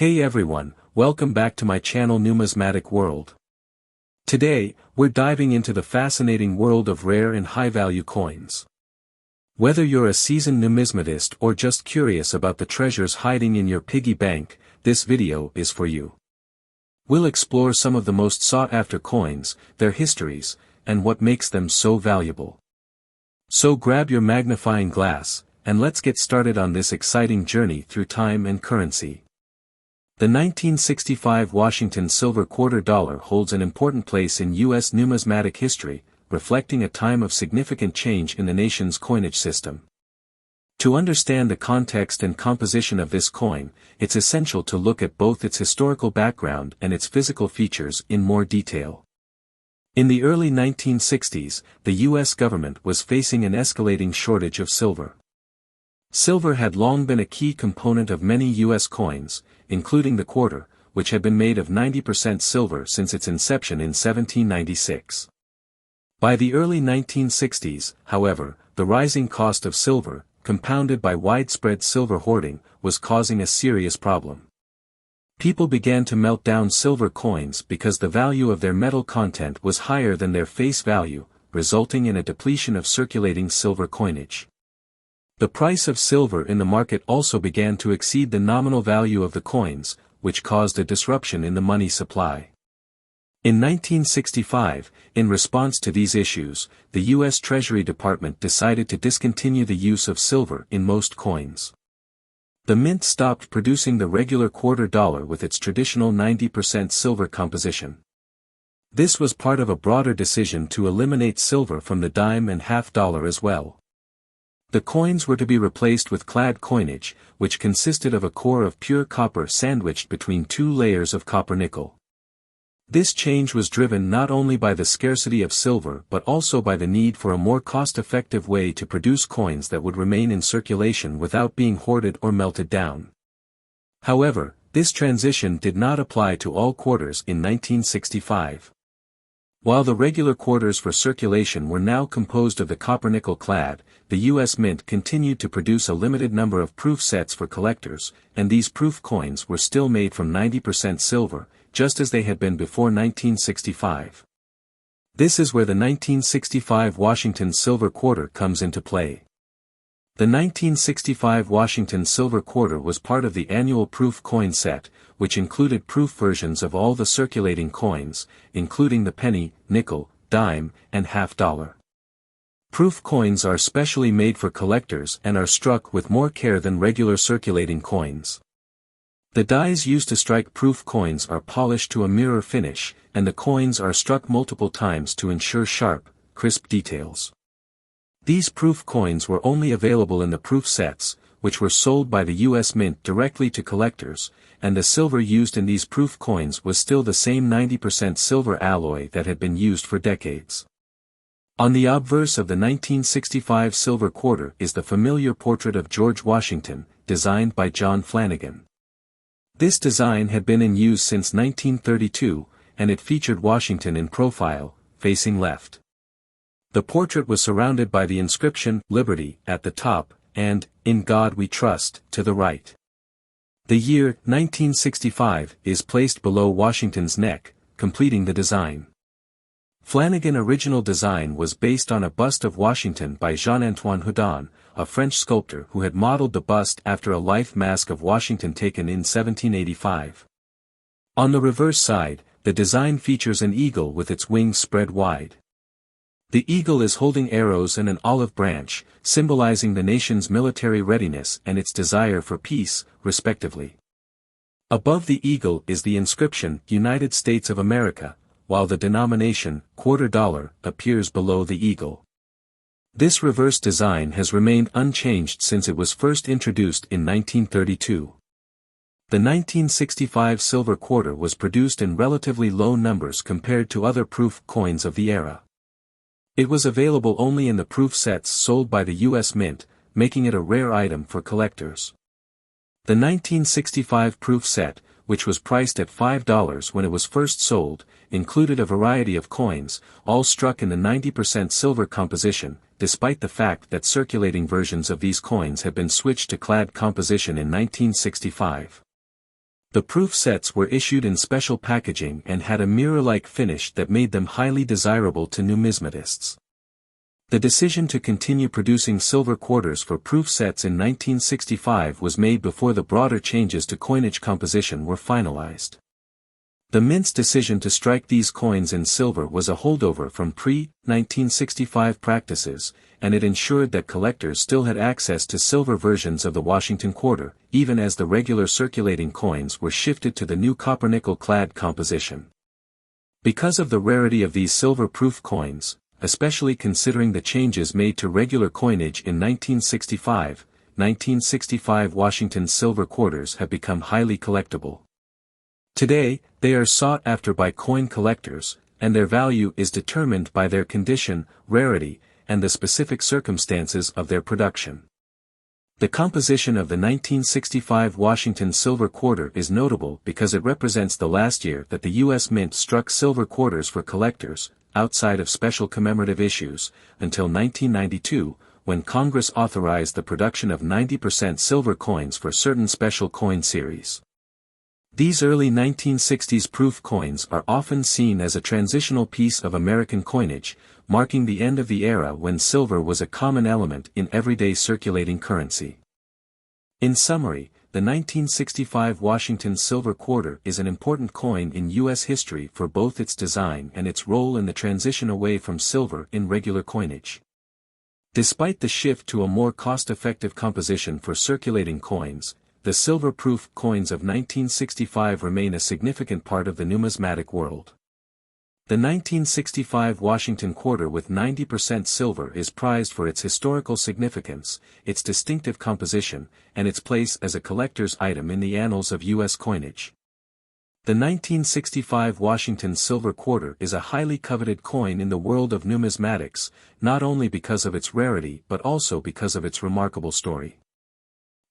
Hey everyone, welcome back to my channel Numismatic World. Today, we're diving into the fascinating world of rare and high-value coins. Whether you're a seasoned numismatist or just curious about the treasures hiding in your piggy bank, this video is for you. We'll explore some of the most sought-after coins, their histories, and what makes them so valuable. So grab your magnifying glass, and let's get started on this exciting journey through time and currency. The 1965 Washington silver quarter dollar holds an important place in U.S. numismatic history, reflecting a time of significant change in the nation's coinage system. To understand the context and composition of this coin, it's essential to look at both its historical background and its physical features in more detail. In the early 1960s, the U.S. government was facing an escalating shortage of silver. Silver had long been a key component of many U.S. coins, including the quarter, which had been made of 90% silver since its inception in 1796. By the early 1960s, however, the rising cost of silver, compounded by widespread silver hoarding, was causing a serious problem. People began to melt down silver coins because the value of their metal content was higher than their face value, resulting in a depletion of circulating silver coinage. The price of silver in the market also began to exceed the nominal value of the coins, which caused a disruption in the money supply. In 1965, in response to these issues, the U.S. Treasury Department decided to discontinue the use of silver in most coins. The mint stopped producing the regular quarter dollar with its traditional 90% silver composition. This was part of a broader decision to eliminate silver from the dime and half dollar as well. The coins were to be replaced with clad coinage, which consisted of a core of pure copper sandwiched between two layers of copper nickel. This change was driven not only by the scarcity of silver but also by the need for a more cost-effective way to produce coins that would remain in circulation without being hoarded or melted down. However, this transition did not apply to all quarters in 1965. While the regular quarters for circulation were now composed of the copper-nickel clad, the U.S. Mint continued to produce a limited number of proof sets for collectors, and these proof coins were still made from 90% silver, just as they had been before 1965. This is where the 1965 Washington silver quarter comes into play. The 1965 Washington silver quarter was part of the annual proof coin set, which included proof versions of all the circulating coins, including the penny, nickel, dime, and half dollar. Proof coins are specially made for collectors and are struck with more care than regular circulating coins. The dies used to strike proof coins are polished to a mirror finish, and the coins are struck multiple times to ensure sharp, crisp details. These proof coins were only available in the proof sets, which were sold by the U.S. Mint directly to collectors, and the silver used in these proof coins was still the same 90% silver alloy that had been used for decades. On the obverse of the 1965 silver quarter is the familiar portrait of George Washington, designed by John Flanagan. This design had been in use since 1932, and it featured Washington in profile, facing left. The portrait was surrounded by the inscription, "Liberty," at the top, and, "In God We Trust," to the right. The year, 1965, is placed below Washington's neck, completing the design. Flanagan's original design was based on a bust of Washington by Jean-Antoine Houdon, a French sculptor who had modeled the bust after a life mask of Washington taken in 1785. On the reverse side, the design features an eagle with its wings spread wide. The eagle is holding arrows and an olive branch, symbolizing the nation's military readiness and its desire for peace, respectively. Above the eagle is the inscription, "United States of America," while the denomination, quarter dollar, appears below the eagle. This reverse design has remained unchanged since it was first introduced in 1932. The 1965 silver quarter was produced in relatively low numbers compared to other proof coins of the era. It was available only in the proof sets sold by the U.S. Mint, making it a rare item for collectors. The 1965 proof set, which was priced at $5 when it was first sold, included a variety of coins, all struck in the 90% silver composition, despite the fact that circulating versions of these coins had been switched to clad composition in 1965. The proof sets were issued in special packaging and had a mirror-like finish that made them highly desirable to numismatists. The decision to continue producing silver quarters for proof sets in 1965 was made before the broader changes to coinage composition were finalized. The Mint's decision to strike these coins in silver was a holdover from pre-1965 practices, and it ensured that collectors still had access to silver versions of the Washington quarter, even as the regular circulating coins were shifted to the new copper-nickel clad composition. Because of the rarity of these silver-proof coins, especially considering the changes made to regular coinage in 1965, 1965 Washington silver quarters have become highly collectible. Today, they are sought after by coin collectors, and their value is determined by their condition, rarity, and the specific circumstances of their production. The composition of the 1965 Washington silver quarter is notable because it represents the last year that the U.S. Mint struck silver quarters for collectors, outside of special commemorative issues, until 1992, when Congress authorized the production of 90% silver coins for certain special coin series. These early 1960s proof coins are often seen as a transitional piece of American coinage, marking the end of the era when silver was a common element in everyday circulating currency. In summary, the 1965 Washington silver quarter is an important coin in U.S. history for both its design and its role in the transition away from silver in regular coinage. Despite the shift to a more cost-effective composition for circulating coins, the silver-proof coins of 1965 remain a significant part of the numismatic world. The 1965 Washington quarter with 90% silver is prized for its historical significance, its distinctive composition, and its place as a collector's item in the annals of U.S. coinage. The 1965 Washington silver quarter is a highly coveted coin in the world of numismatics, not only because of its rarity but also because of its remarkable story.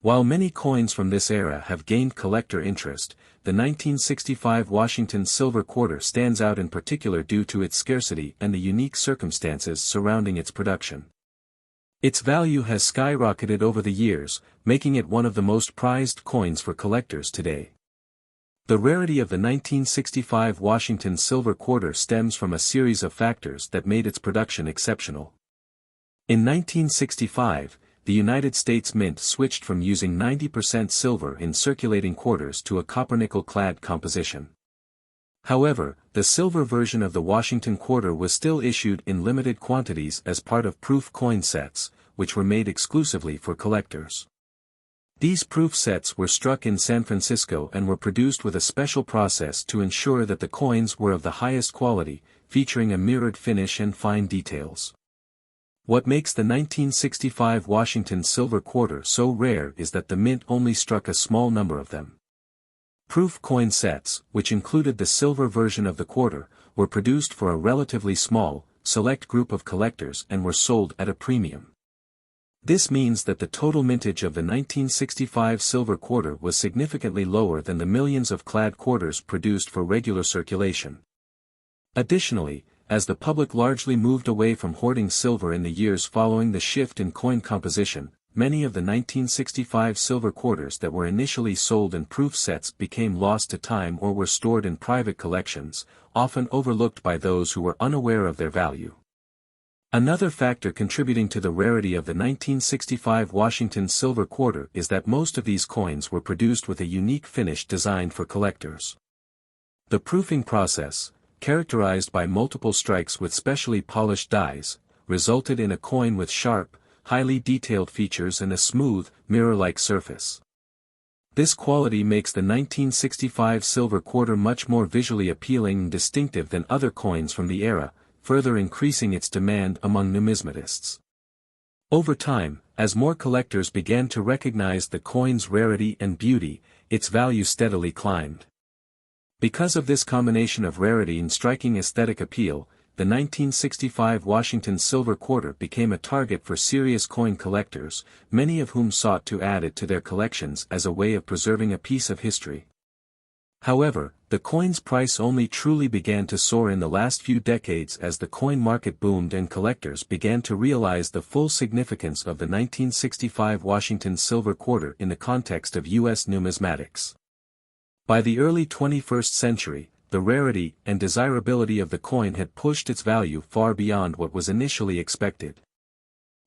While many coins from this era have gained collector interest, the 1965 Washington silver quarter stands out in particular due to its scarcity and the unique circumstances surrounding its production. Its value has skyrocketed over the years, making it one of the most prized coins for collectors today. The rarity of the 1965 Washington silver quarter stems from a series of factors that made its production exceptional. In 1965, the United States Mint switched from using 90% silver in circulating quarters to a copper-nickel-clad composition. However, the silver version of the Washington quarter was still issued in limited quantities as part of proof coin sets, which were made exclusively for collectors. These proof sets were struck in San Francisco and were produced with a special process to ensure that the coins were of the highest quality, featuring a mirrored finish and fine details. What makes the 1965 Washington silver quarter so rare is that the Mint only struck a small number of them. Proof coin sets, which included the silver version of the quarter, were produced for a relatively small, select group of collectors and were sold at a premium. This means that the total mintage of the 1965 silver quarter was significantly lower than the millions of clad quarters produced for regular circulation. Additionally, as the public largely moved away from hoarding silver in the years following the shift in coin composition, many of the 1965 silver quarters that were initially sold in proof sets became lost to time or were stored in private collections, often overlooked by those who were unaware of their value. Another factor contributing to the rarity of the 1965 Washington silver quarter is that most of these coins were produced with a unique finish designed for collectors. The proofing process, characterized by multiple strikes with specially polished dies, resulted in a coin with sharp, highly detailed features and a smooth, mirror-like surface. This quality makes the 1965 silver quarter much more visually appealing and distinctive than other coins from the era, further increasing its demand among numismatists. Over time, as more collectors began to recognize the coin's rarity and beauty, its value steadily climbed. Because of this combination of rarity and striking aesthetic appeal, the 1965 Washington silver quarter became a target for serious coin collectors, many of whom sought to add it to their collections as a way of preserving a piece of history. However, the coin's price only truly began to soar in the last few decades as the coin market boomed and collectors began to realize the full significance of the 1965 Washington silver quarter in the context of U.S. numismatics. By the early 21st century, the rarity and desirability of the coin had pushed its value far beyond what was initially expected.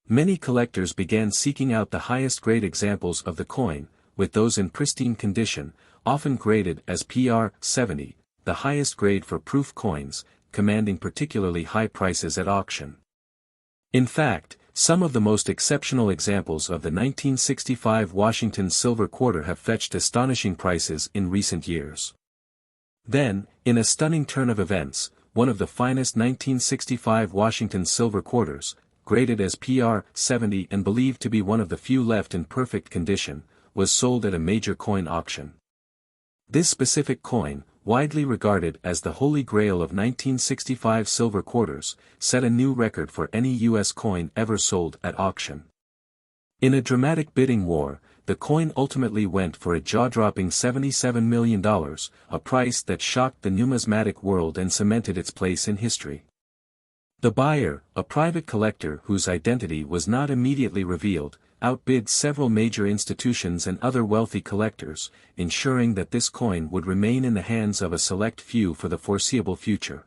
Many collectors began seeking out the highest grade examples of the coin, with those in pristine condition, often graded as PR-70, the highest grade for proof coins, commanding particularly high prices at auction. In fact, some of the most exceptional examples of the 1965 Washington silver quarter have fetched astonishing prices in recent years. Then, in a stunning turn of events, one of the finest 1965 Washington silver quarters, graded as PR-70 and believed to be one of the few left in perfect condition, was sold at a major coin auction. This specific coin, widely regarded as the holy grail of 1965 silver quarters, set a new record for any U.S. coin ever sold at auction. In a dramatic bidding war, the coin ultimately went for a jaw-dropping $77 million, a price that shocked the numismatic world and cemented its place in history. The buyer, a private collector whose identity was not immediately revealed, outbid several major institutions and other wealthy collectors, ensuring that this coin would remain in the hands of a select few for the foreseeable future.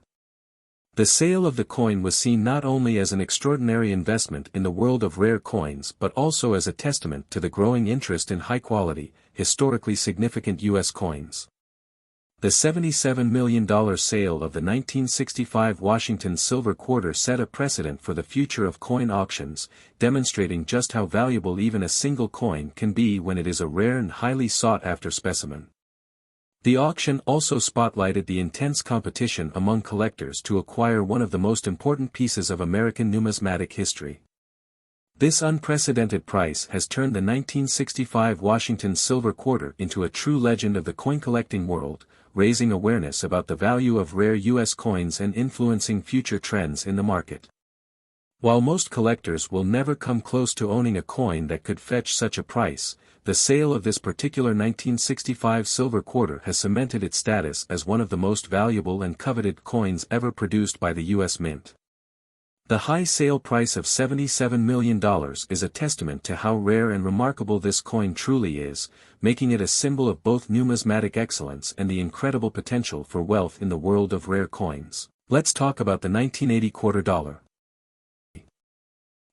The sale of the coin was seen not only as an extraordinary investment in the world of rare coins but also as a testament to the growing interest in high-quality, historically significant U.S. coins. The $77 million sale of the 1965 Washington silver quarter set a precedent for the future of coin auctions, demonstrating just how valuable even a single coin can be when it is a rare and highly sought-after specimen. The auction also spotlighted the intense competition among collectors to acquire one of the most important pieces of American numismatic history. This unprecedented price has turned the 1965 Washington silver quarter into a true legend of the coin-collecting world, raising awareness about the value of rare U.S. coins and influencing future trends in the market. While most collectors will never come close to owning a coin that could fetch such a price, the sale of this particular 1965 silver quarter has cemented its status as one of the most valuable and coveted coins ever produced by the U.S. Mint. The high sale price of $77 million is a testament to how rare and remarkable this coin truly is, making it a symbol of both numismatic excellence and the incredible potential for wealth in the world of rare coins. Let's talk about the 1980 quarter dollar.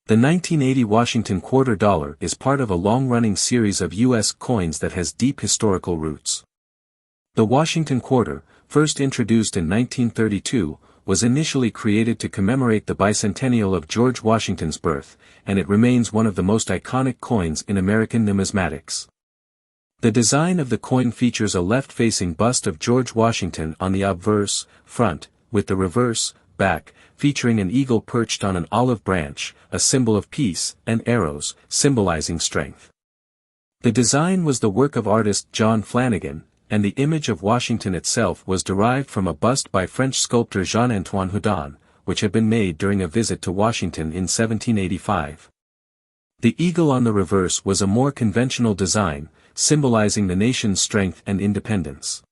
The 1980 Washington quarter dollar is part of a long-running series of U.S. coins that has deep historical roots. The Washington quarter, first introduced in 1932, was initially created to commemorate the bicentennial of George Washington's birth, and it remains one of the most iconic coins in American numismatics. The design of the coin features a left-facing bust of George Washington on the obverse front, with the reverse back featuring an eagle perched on an olive branch, a symbol of peace, and arrows, symbolizing strength. The design was the work of artist John Flanagan, and the image of Washington itself was derived from a bust by French sculptor Jean-Antoine Houdon, which had been made during a visit to Washington in 1785. The eagle on the reverse was a more conventional design, symbolizing the nation's strength and independence.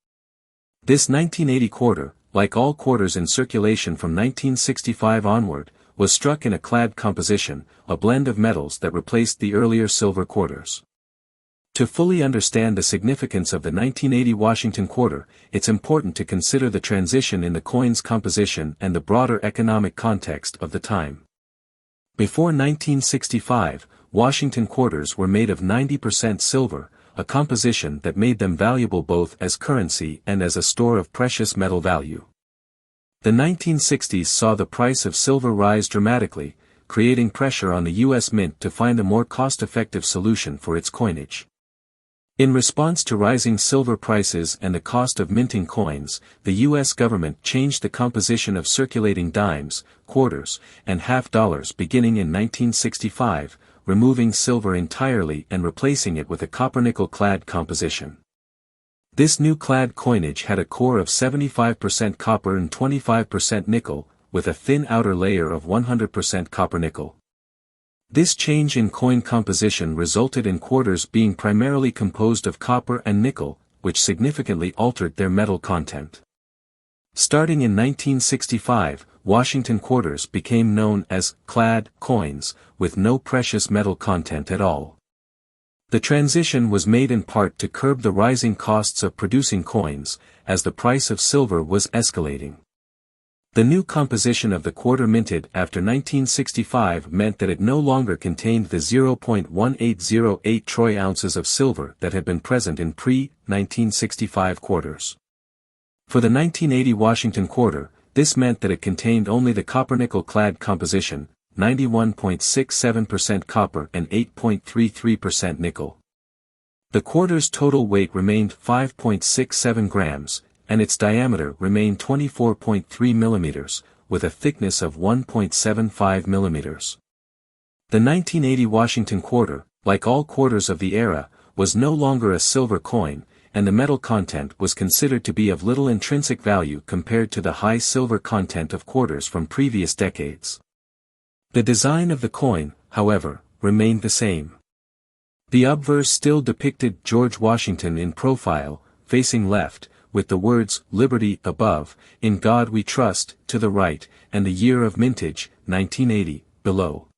This 1980 quarter, like all quarters in circulation from 1965 onward, was struck in a clad composition, a blend of metals that replaced the earlier silver quarters. To fully understand the significance of the 1980 Washington quarter, it's important to consider the transition in the coin's composition and the broader economic context of the time. Before 1965, Washington quarters were made of 90% silver, a composition that made them valuable both as currency and as a store of precious metal value. The 1960s saw the price of silver rise dramatically, creating pressure on the U.S. Mint to find a more cost-effective solution for its coinage. In response to rising silver prices and the cost of minting coins, the U.S. government changed the composition of circulating dimes, quarters, and half dollars beginning in 1965, removing silver entirely and replacing it with a copper-nickel clad composition. This new clad coinage had a core of 75% copper and 25% nickel, with a thin outer layer of 100% copper-nickel. This change in coin composition resulted in quarters being primarily composed of copper and nickel, which significantly altered their metal content. Starting in 1965, Washington quarters became known as clad coins, with no precious metal content at all. The transition was made in part to curb the rising costs of producing coins, as the price of silver was escalating. The new composition of the quarter minted after 1965 meant that it no longer contained the 0.1808 troy ounces of silver that had been present in pre-1965 quarters. For the 1980 Washington quarter, this meant that it contained only the copper-nickel-clad composition, 91.67% copper and 8.33% nickel. The quarter's total weight remained 5.67 grams, and its diameter remained 24.3 millimeters, with a thickness of 1.75 millimeters. The 1980 Washington quarter, like all quarters of the era, was no longer a silver coin, and the metal content was considered to be of little intrinsic value compared to the high silver content of quarters from previous decades. The design of the coin, however, remained the same. The obverse still depicted George Washington in profile, facing left, with the words, "Liberty" above, "In God We Trust," to the right, and the year of mintage, 1980, below.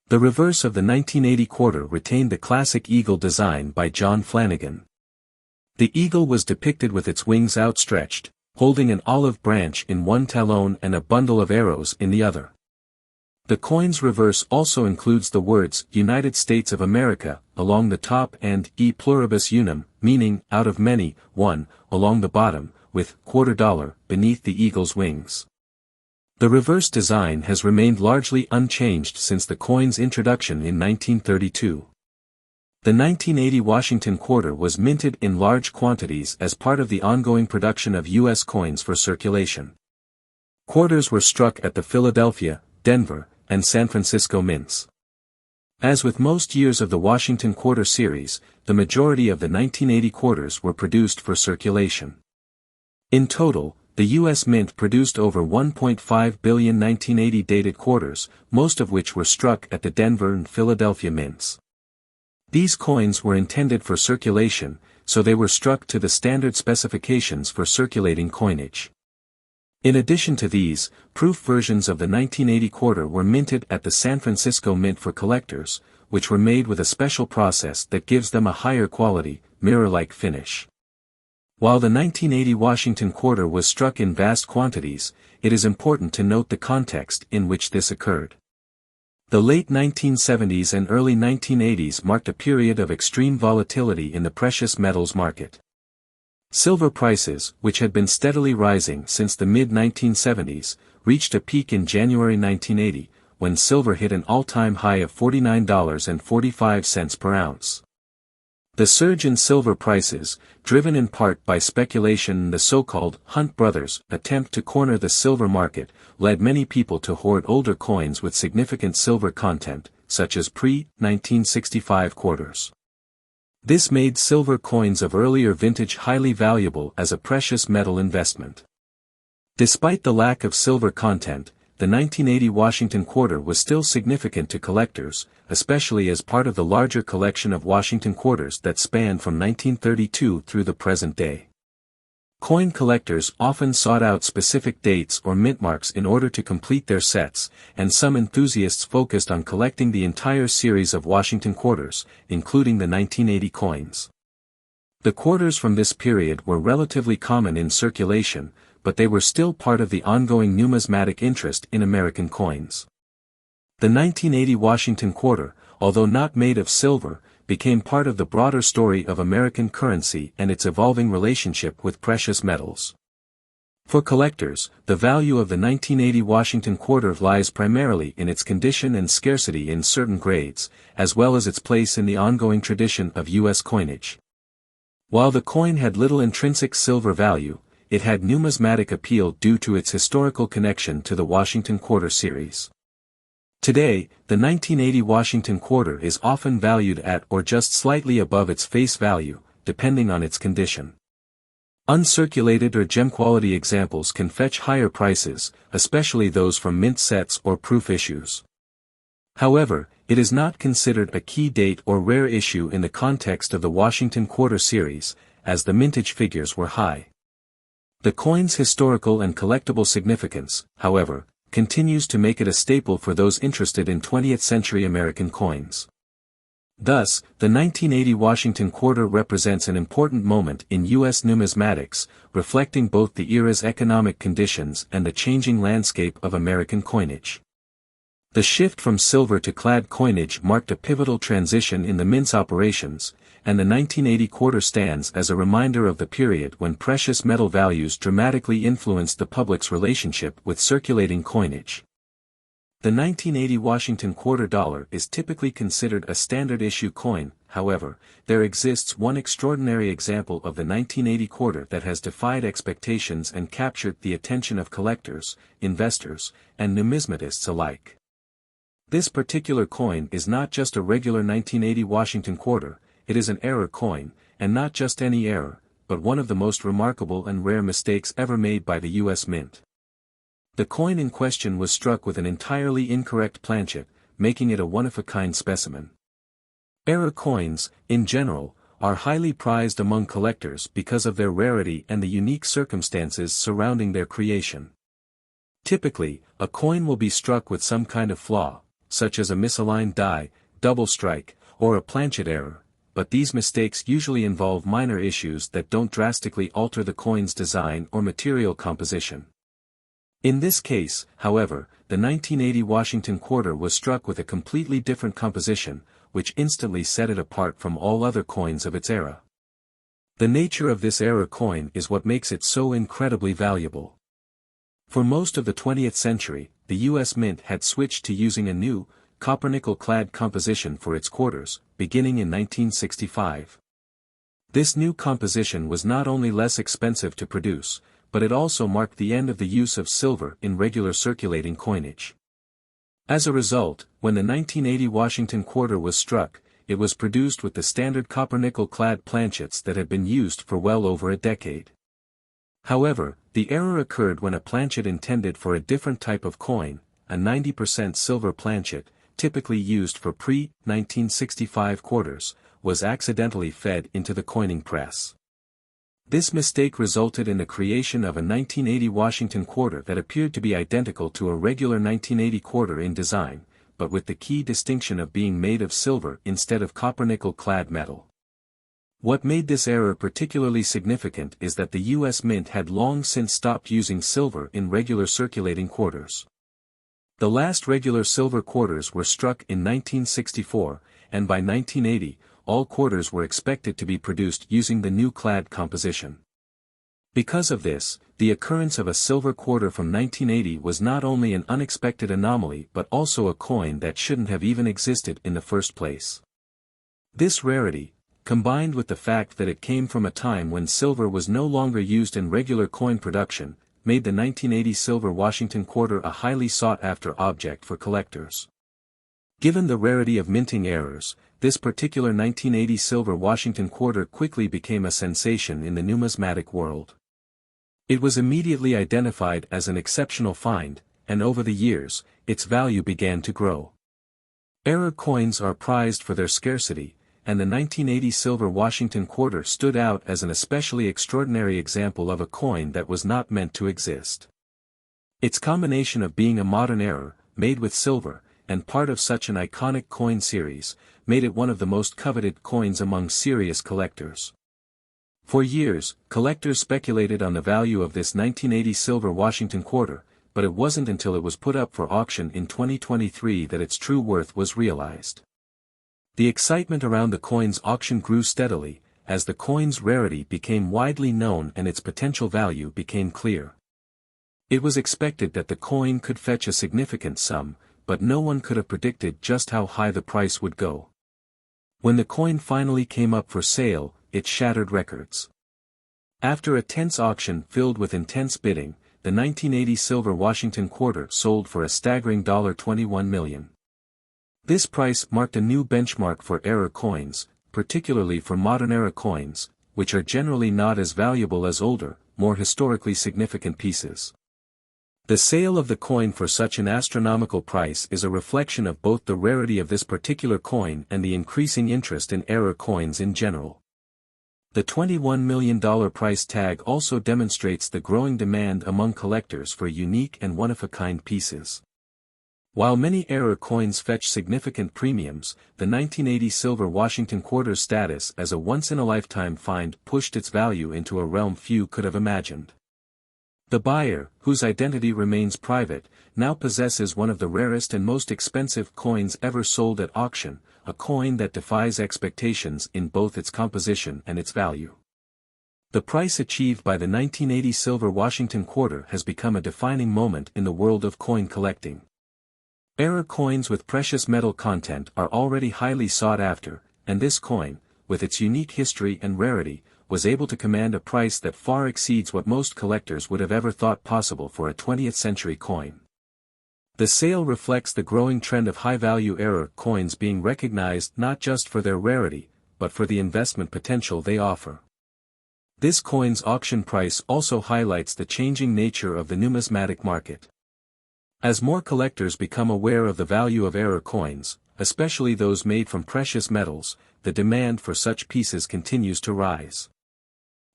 The reverse of the 1980 quarter retained the classic eagle design by John Flanagan. The eagle was depicted with its wings outstretched, holding an olive branch in one talon and a bundle of arrows in the other. The coin's reverse also includes the words United States of America along the top and E pluribus unum, meaning out of many, one, along the bottom, with $quarter beneath the eagle's wings. The reverse design has remained largely unchanged since the coin's introduction in 1932. The 1980 Washington quarter was minted in large quantities as part of the ongoing production of U.S. coins for circulation. Quarters were struck at the Philadelphia, Denver, and San Francisco mints. As with most years of the Washington quarter series, the majority of the 1980 quarters were produced for circulation. In total, the U.S. Mint produced over 1.5 billion 1980 dated quarters, most of which were struck at the Denver and Philadelphia mints. These coins were intended for circulation, so they were struck to the standard specifications for circulating coinage. In addition to these, proof versions of the 1980 quarter were minted at the San Francisco Mint for collectors, which were made with a special process that gives them a higher quality, mirror-like finish. While the 1980 Washington quarter was struck in vast quantities, it is important to note the context in which this occurred. The late 1970s and early 1980s marked a period of extreme volatility in the precious metals market. Silver prices, which had been steadily rising since the mid-1970s, reached a peak in January 1980, when silver hit an all-time high of $49.45 per ounce. The surge in silver prices, driven in part by speculation and the so-called Hunt brothers' attempt to corner the silver market, led many people to hoard older coins with significant silver content, such as pre-1965 quarters. This made silver coins of earlier vintage highly valuable as a precious metal investment. Despite the lack of silver content, the 1980 Washington quarter was still significant to collectors, especially as part of the larger collection of Washington quarters that span from 1932 through the present day. Coin collectors often sought out specific dates or mint marks in order to complete their sets, and some enthusiasts focused on collecting the entire series of Washington quarters, including the 1980 coins. The quarters from this period were relatively common in circulation, but they were still part of the ongoing numismatic interest in American coins. The 1980 Washington quarter, although not made of silver, became part of the broader story of American currency and its evolving relationship with precious metals. For collectors, the value of the 1980 Washington quarter lies primarily in its condition and scarcity in certain grades, as well as its place in the ongoing tradition of U.S. coinage. While the coin had little intrinsic silver value, it had numismatic appeal due to its historical connection to the Washington quarter series. Today, the 1980 Washington quarter is often valued at or just slightly above its face value, depending on its condition. Uncirculated or gem-quality examples can fetch higher prices, especially those from mint sets or proof issues. However, it is not considered a key date or rare issue in the context of the Washington quarter series, as the mintage figures were high. The coin's historical and collectible significance, however, continues to make it a staple for those interested in 20th-century American coins. Thus, the 1980 Washington quarter represents an important moment in U.S. numismatics, reflecting both the era's economic conditions and the changing landscape of American coinage. The shift from silver to clad coinage marked a pivotal transition in the mint's operations, and the 1980 quarter stands as a reminder of the period when precious metal values dramatically influenced the public's relationship with circulating coinage. The 1980 Washington quarter dollar is typically considered a standard-issue coin. However, there exists one extraordinary example of the 1980 quarter that has defied expectations and captured the attention of collectors, investors, and numismatists alike. This particular coin is not just a regular 1980 Washington quarter, it is an error coin, and not just any error, but one of the most remarkable and rare mistakes ever made by the U.S. Mint. The coin in question was struck with an entirely incorrect planchet, making it a one-of-a-kind specimen. Error coins, in general, are highly prized among collectors because of their rarity and the unique circumstances surrounding their creation. Typically, a coin will be struck with some kind of flaw, such as a misaligned die, double strike, or a planchet error, but these mistakes usually involve minor issues that don't drastically alter the coin's design or material composition. In this case, however, the 1980 Washington quarter was struck with a completely different composition, which instantly set it apart from all other coins of its era. The nature of this error coin is what makes it so incredibly valuable. For most of the 20th century, the U.S. Mint had switched to using a new, copper-nickel-clad composition for its quarters, beginning in 1965. This new composition was not only less expensive to produce, but it also marked the end of the use of silver in regular circulating coinage. As a result, when the 1980 Washington quarter was struck, it was produced with the standard copper-nickel-clad planchets that had been used for well over a decade. However, the error occurred when a planchet intended for a different type of coin, a 90% silver planchet, typically used for pre-1965 quarters, was accidentally fed into the coining press. This mistake resulted in the creation of a 1980 Washington quarter that appeared to be identical to a regular 1980 quarter in design, but with the key distinction of being made of silver instead of copper-nickel-clad metal. What made this error particularly significant is that the U.S. Mint had long since stopped using silver in regular circulating quarters. The last regular silver quarters were struck in 1964, and by 1980, all quarters were expected to be produced using the new clad composition. Because of this, the occurrence of a silver quarter from 1980 was not only an unexpected anomaly but also a coin that shouldn't have even existed in the first place. This rarity, combined with the fact that it came from a time when silver was no longer used in regular coin production, made the 1980 silver Washington quarter a highly sought-after object for collectors. Given the rarity of minting errors, this particular 1980 silver Washington quarter quickly became a sensation in the numismatic world. It was immediately identified as an exceptional find, and over the years, its value began to grow. Error coins are prized for their scarcity, and the 1980 silver Washington quarter stood out as an especially extraordinary example of a coin that was not meant to exist. Its combination of being a modern error, made with silver, and part of such an iconic coin series, made it one of the most coveted coins among serious collectors. For years, collectors speculated on the value of this 1980 silver Washington quarter, but it wasn't until it was put up for auction in 2023 that its true worth was realized. The excitement around the coin's auction grew steadily, as the coin's rarity became widely known and its potential value became clear. It was expected that the coin could fetch a significant sum, but no one could have predicted just how high the price would go. When the coin finally came up for sale, it shattered records. After a tense auction filled with intense bidding, the 1980 silver Washington quarter sold for a staggering $21 million. This price marked a new benchmark for error coins, particularly for modern-era coins, which are generally not as valuable as older, more historically significant pieces. The sale of the coin for such an astronomical price is a reflection of both the rarity of this particular coin and the increasing interest in error coins in general. The $21 million price tag also demonstrates the growing demand among collectors for unique and one-of-a-kind pieces. While many error coins fetch significant premiums, the 1980 silver Washington quarter's status as a once-in-a-lifetime find pushed its value into a realm few could have imagined. The buyer, whose identity remains private, now possesses one of the rarest and most expensive coins ever sold at auction, a coin that defies expectations in both its composition and its value. The price achieved by the 1980 silver Washington quarter has become a defining moment in the world of coin collecting. Error coins with precious metal content are already highly sought after, and this coin, with its unique history and rarity, was able to command a price that far exceeds what most collectors would have ever thought possible for a 20th-century coin. The sale reflects the growing trend of high-value error coins being recognized not just for their rarity, but for the investment potential they offer. This coin's auction price also highlights the changing nature of the numismatic market. As more collectors become aware of the value of error coins, especially those made from precious metals, the demand for such pieces continues to rise.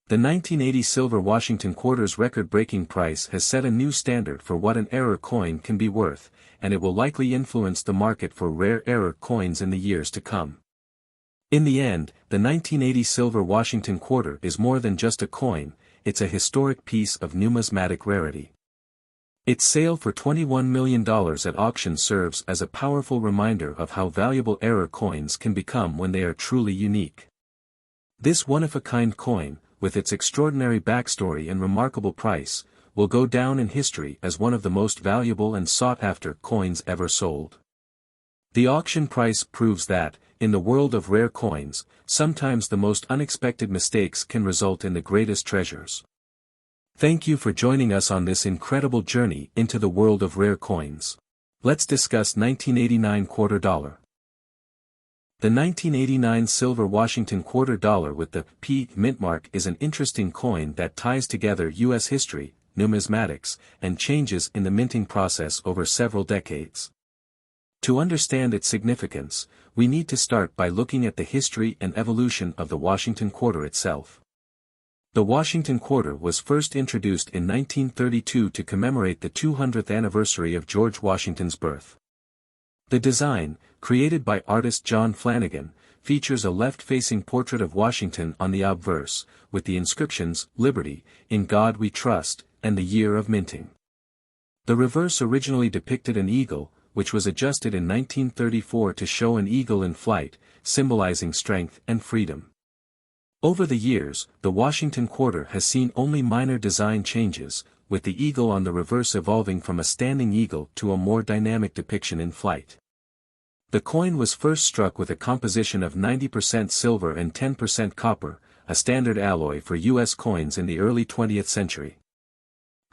The 1980 silver Washington quarter's record-breaking price has set a new standard for what an error coin can be worth, and it will likely influence the market for rare error coins in the years to come. In the end, the 1980 silver Washington quarter is more than just a coin, it's a historic piece of numismatic rarity. Its sale for $21 million at auction serves as a powerful reminder of how valuable error coins can become when they are truly unique. This one-of-a-kind coin, with its extraordinary backstory and remarkable price, will go down in history as one of the most valuable and sought-after coins ever sold. The auction price proves that, in the world of rare coins, sometimes the most unexpected mistakes can result in the greatest treasures. Thank you for joining us on this incredible journey into the world of rare coins. Let's discuss 1989 quarter dollar. The 1989 silver Washington quarter dollar with the P mint mark is an interesting coin that ties together U.S. history, numismatics, and changes in the minting process over several decades. To understand its significance, we need to start by looking at the history and evolution of the Washington quarter itself. The Washington quarter was first introduced in 1932 to commemorate the 200th anniversary of George Washington's birth. The design, created by artist John Flanagan, features a left-facing portrait of Washington on the obverse, with the inscriptions, "Liberty, in God we trust," and the year of minting. The reverse originally depicted an eagle, which was adjusted in 1934 to show an eagle in flight, symbolizing strength and freedom. Over the years, the Washington quarter has seen only minor design changes, with the eagle on the reverse evolving from a standing eagle to a more dynamic depiction in flight. The coin was first struck with a composition of 90% silver and 10% copper, a standard alloy for U.S. coins in the early 20th century.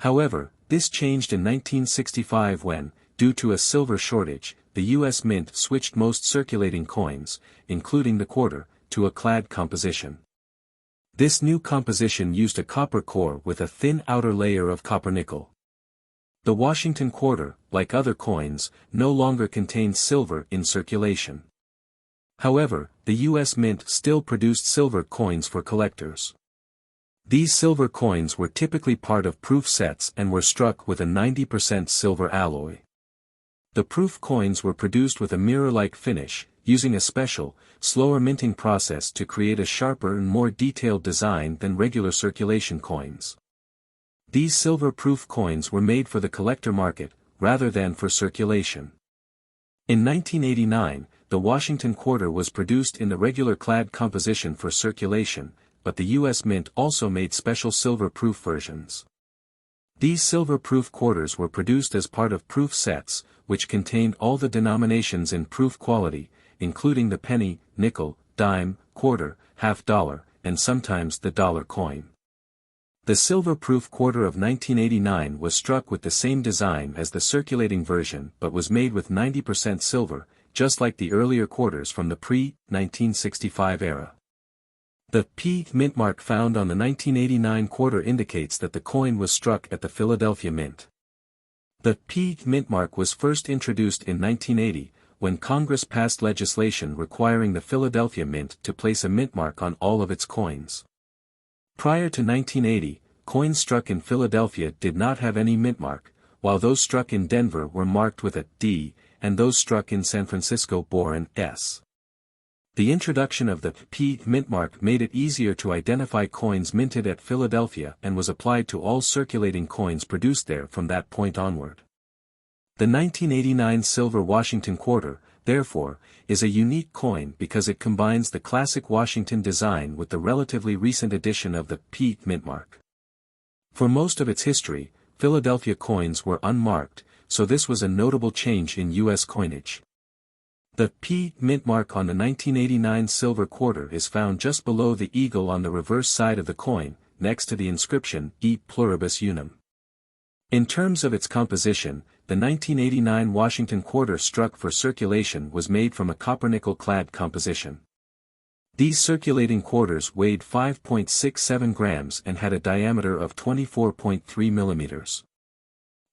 However, this changed in 1965 when, due to a silver shortage, the U.S. Mint switched most circulating coins, including the quarter, to a clad composition. This new composition used a copper core with a thin outer layer of copper-nickel. The Washington quarter, like other coins, no longer contains silver in circulation. However, the U.S. Mint still produced silver coins for collectors. These silver coins were typically part of proof sets and were struck with a 90% silver alloy. The proof coins were produced with a mirror-like finish, using a special, slower minting process to create a sharper and more detailed design than regular circulation coins. These silver-proof coins were made for the collector market, rather than for circulation. In 1989, the Washington quarter was produced in the regular clad composition for circulation, but the U.S. Mint also made special silver-proof versions. These silver-proof quarters were produced as part of proof sets, which contained all the denominations in proof quality, including the penny, nickel, dime, quarter, half dollar, and sometimes the dollar coin. The silver-proof quarter of 1989 was struck with the same design as the circulating version but was made with 90% silver, just like the earlier quarters from the pre-1965 era. The P mint mark found on the 1989 quarter indicates that the coin was struck at the Philadelphia Mint. The P mint mark was first introduced in 1980, when Congress passed legislation requiring the Philadelphia Mint to place a mint mark on all of its coins. Prior to 1980, coins struck in Philadelphia did not have any mint mark, while those struck in Denver were marked with a D, and those struck in San Francisco bore an S. The introduction of the P mint mark made it easier to identify coins minted at Philadelphia and was applied to all circulating coins produced there from that point onward. The 1989 silver Washington quarter, therefore, is a unique coin because it combines the classic Washington design with the relatively recent addition of the P mint mark. For most of its history, Philadelphia coins were unmarked, so this was a notable change in U.S. coinage. The P mint mark on the 1989 silver quarter is found just below the eagle on the reverse side of the coin, next to the inscription E pluribus unum. In terms of its composition, the 1989 Washington quarter struck for circulation was made from a copper-nickel-clad composition. These circulating quarters weighed 5.67 grams and had a diameter of 24.3 millimeters.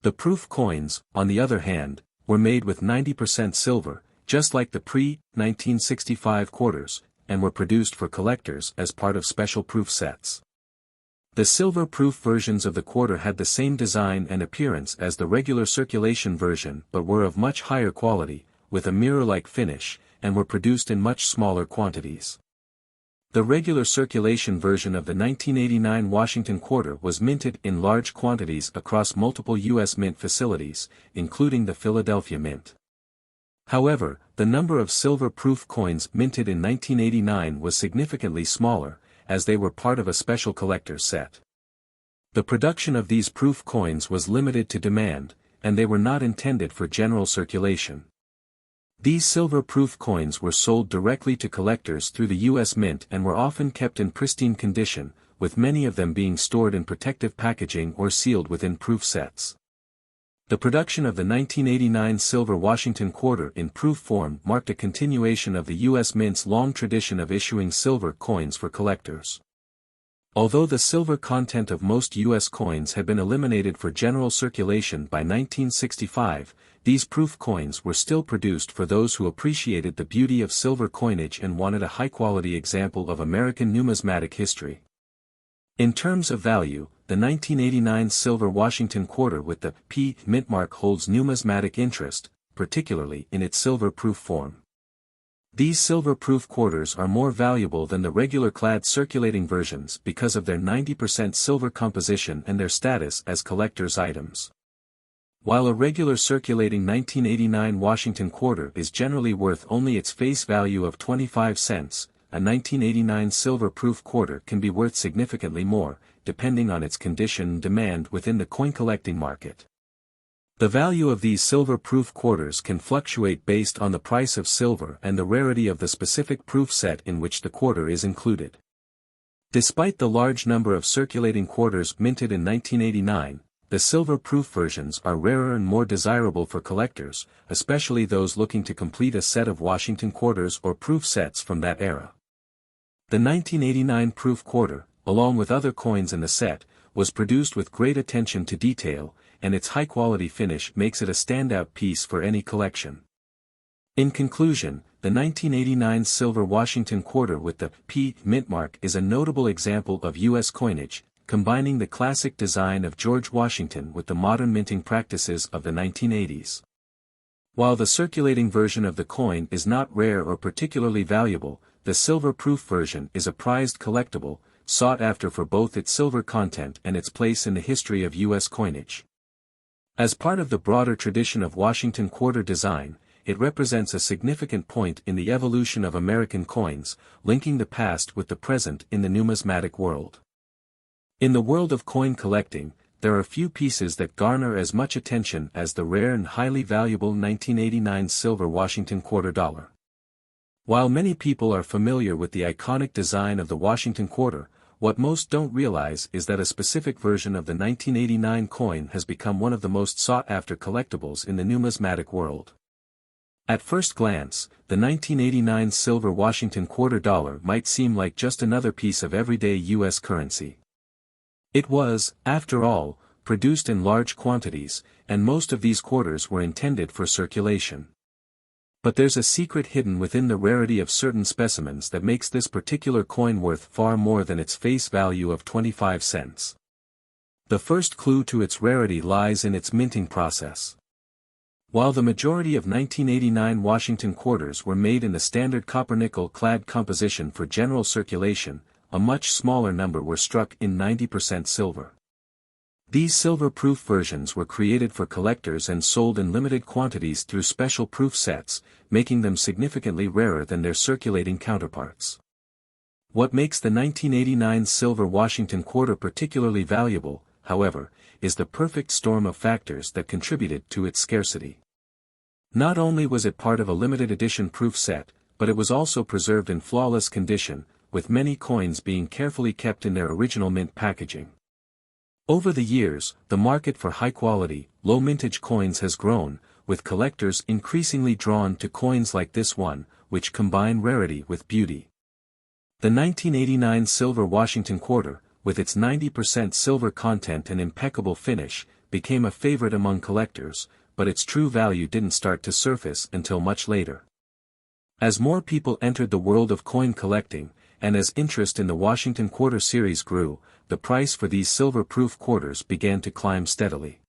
The proof coins, on the other hand, were made with 90% silver, just like the pre-1965 quarters, and were produced for collectors as part of special proof sets. The silver-proof versions of the quarter had the same design and appearance as the regular circulation version but were of much higher quality, with a mirror-like finish, and were produced in much smaller quantities. The regular circulation version of the 1989 Washington quarter was minted in large quantities across multiple U.S. mint facilities, including the Philadelphia Mint. However, the number of silver-proof coins minted in 1989 was significantly smaller, as they were part of a special collector's set. The production of these proof coins was limited to demand, and they were not intended for general circulation. These silver-proof coins were sold directly to collectors through the U.S. Mint and were often kept in pristine condition, with many of them being stored in protective packaging or sealed within proof sets. The production of the 1989 silver Washington quarter in proof form marked a continuation of the U.S. Mint's long tradition of issuing silver coins for collectors. Although the silver content of most U.S. coins had been eliminated for general circulation by 1965, these proof coins were still produced for those who appreciated the beauty of silver coinage and wanted a high-quality example of American numismatic history. In terms of value, the 1989 silver Washington quarter with the P mint mark holds numismatic interest, particularly in its silver-proof form. These silver-proof quarters are more valuable than the regular clad circulating versions because of their 90% silver composition and their status as collector's items. While a regular circulating 1989 Washington quarter is generally worth only its face value of 25 cents, a 1989 silver-proof quarter can be worth significantly more, depending on its condition and demand within the coin-collecting market. The value of these silver-proof quarters can fluctuate based on the price of silver and the rarity of the specific proof set in which the quarter is included. Despite the large number of circulating quarters minted in 1989, the silver-proof versions are rarer and more desirable for collectors, especially those looking to complete a set of Washington quarters or proof sets from that era. The 1989 proof quarter, along with other coins in the set, was produced with great attention to detail, and its high-quality finish makes it a standout piece for any collection. In conclusion, the 1989 silver Washington quarter with the P mint mark is a notable example of U.S. coinage, combining the classic design of George Washington with the modern minting practices of the 1980s. While the circulating version of the coin is not rare or particularly valuable, the silver-proof version is a prized collectible, sought after for both its silver content and its place in the history of U.S. coinage. As part of the broader tradition of Washington quarter design, it represents a significant point in the evolution of American coins, linking the past with the present in the numismatic world. In the world of coin collecting, there are few pieces that garner as much attention as the rare and highly valuable 1989 silver Washington quarter dollar. While many people are familiar with the iconic design of the Washington quarter, what most don't realize is that a specific version of the 1989 coin has become one of the most sought-after collectibles in the numismatic world. At first glance, the 1989 silver Washington quarter dollar might seem like just another piece of everyday U.S. currency. It was, after all, produced in large quantities, and most of these quarters were intended for circulation. But there's a secret hidden within the rarity of certain specimens that makes this particular coin worth far more than its face value of 25 cents. The first clue to its rarity lies in its minting process. While the majority of 1989 Washington quarters were made in the standard copper-nickel clad composition for general circulation, a much smaller number were struck in 90% silver. These silver-proof versions were created for collectors and sold in limited quantities through special proof sets, making them significantly rarer than their circulating counterparts. What makes the 1989 silver Washington quarter particularly valuable, however, is the perfect storm of factors that contributed to its scarcity. Not only was it part of a limited edition proof set, but it was also preserved in flawless condition, with many coins being carefully kept in their original mint packaging. Over the years, the market for high-quality, low-mintage coins has grown, with collectors increasingly drawn to coins like this one, which combine rarity with beauty. The 1989 silver Washington quarter, with its 90% silver content and impeccable finish, became a favorite among collectors, but its true value didn't start to surface until much later. As more people entered the world of coin collecting, and as interest in the Washington Quarter series grew, the price for these silver-proof quarters began to climb steadily.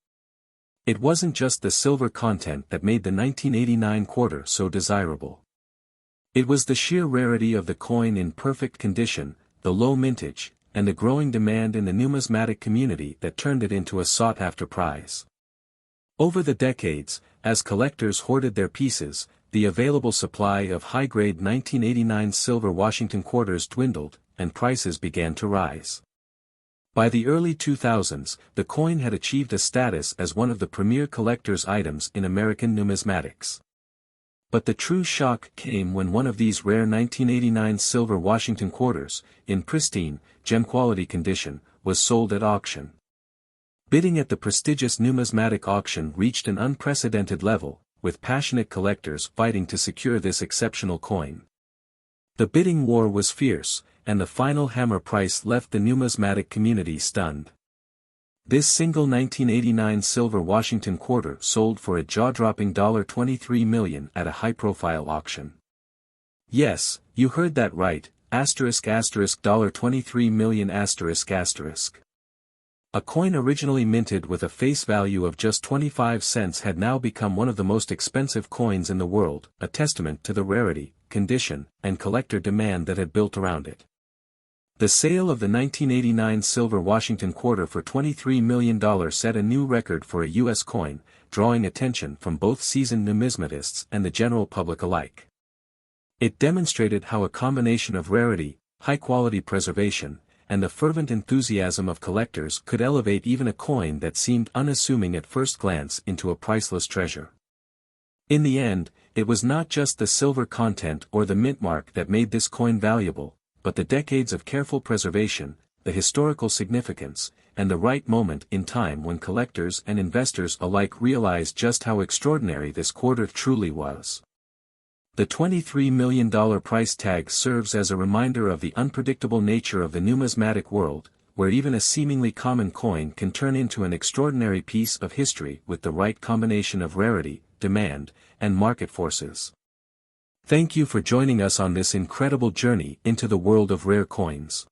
It wasn't just the silver content that made the 1989 quarter so desirable. It was the sheer rarity of the coin in perfect condition, the low mintage, and the growing demand in the numismatic community that turned it into a sought-after prize. Over the decades, as collectors hoarded their pieces, the available supply of high-grade 1989 silver Washington quarters dwindled, and prices began to rise. By the early 2000s, the coin had achieved a status as one of the premier collector's items in American numismatics. But the true shock came when one of these rare 1989 silver Washington quarters, in pristine, gem-quality condition, was sold at auction. Bidding at the prestigious numismatic auction reached an unprecedented level, with passionate collectors fighting to secure this exceptional coin. The bidding war was fierce, and the final hammer price left the numismatic community stunned. This single 1989 silver Washington quarter sold for a jaw-dropping $23 million at a high-profile auction. Yes, you heard that right, $23 million ***. A coin originally minted with a face value of just 25 cents had now become one of the most expensive coins in the world, a testament to the rarity, condition, and collector demand that had built around it. The sale of the 1989 silver Washington quarter for $23 million set a new record for a U.S. coin, drawing attention from both seasoned numismatists and the general public alike. It demonstrated how a combination of rarity, high-quality preservation, and the fervent enthusiasm of collectors could elevate even a coin that seemed unassuming at first glance into a priceless treasure. In the end, it was not just the silver content or the mint mark that made this coin valuable, but the decades of careful preservation, the historical significance, and the right moment in time when collectors and investors alike realized just how extraordinary this quarter truly was. The $23 million price tag serves as a reminder of the unpredictable nature of the numismatic world, where even a seemingly common coin can turn into an extraordinary piece of history with the right combination of rarity, demand, and market forces. Thank you for joining us on this incredible journey into the world of rare coins.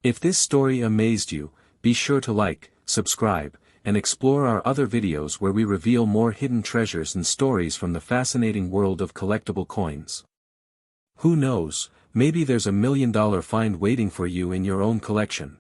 If this story amazed you, be sure to like, subscribe, and explore our other videos where we reveal more hidden treasures and stories from the fascinating world of collectible coins. Who knows, maybe there's $1 million find waiting for you in your own collection.